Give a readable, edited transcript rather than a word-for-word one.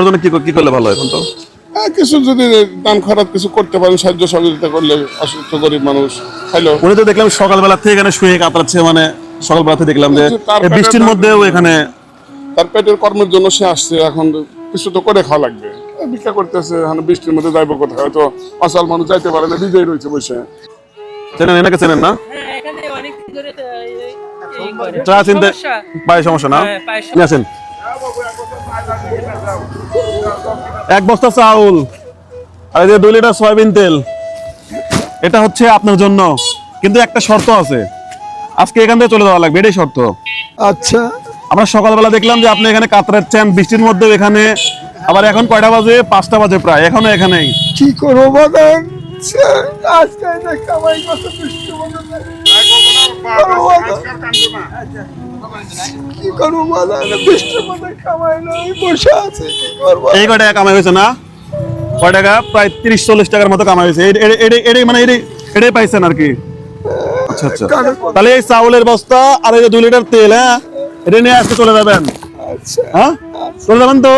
ওর জন্য কি করলে ভালো হয় এখন তো? কিছু যদি দান খরচ কিছু করতে পারেন, সাহায্য সহযোগিতা করলে অসুস্থ গরিব মানুষ খাইলো। উনি তো দেখলাম সকালবেলা থেকে এখানে শুয়ে কাতরাচ্ছে, মানে সকালবেলা থেকে দেখলাম যে এই বৃষ্টির মধ্যেও এখানে তার পেটের কর্মের জন্য সে আসছে, এখন কিছু তো করে খাওয়া লাগবে, ভিক্ষা করতেছে। এখন বৃষ্টির মধ্যে যাইবো কোথায়? হয়তো অসল মানুষ যাইতে পারে না, বিজয়ী রয়েছে বসে। চেনেন, এনাকে চেনেন না? এখানে অনেক ধরে এই করে চা চিনতে সমস্যা। পায়ে সমস্যা না? হ্যাঁ, পায়ের নিয়ে আসেন 1 বস্তা চাউল আর এই যে 2 লিটার সয়াবিন তেল। এটা হচ্ছে আপনার জন্য, কিন্তু একটা শর্ত আছে, আজকে এখান থেকে চলে যাওয়া লাগবে, এটাই শর্ত। আচ্ছা, আমরা সকালবেলা দেখলাম যে আপনি এখানে কাতরাচ্ছেন বৃষ্টির মধ্যে এখানে, আবার এখন কয়টা বাজে? 5টা বাজে প্রায়, এখনো এখানেই। কি করবো বাদান, আজকে না কামাই করতে বৃষ্টি মনে নাই। কি করবো বাদান, বৃষ্টির মধ্যে কামাই নাই, বসে আছে, কি করবো? এই কয় টাকা কামাই হয়েছে না? কয় টাকা? প্রায় 30-40 টাকার মতো কামাই হয়েছে। এটাই মানে এটাই পাইছেন আর কি। আচ্ছা আচ্ছা, তাহলে এই চাউলের বস্তা আর এই যে 2 লিটার তেল, হ্যাঁ, এটা নিয়ে আজকে চলে যাবেন। আচ্ছা, হ্যাঁ, চলে যাবেন তো?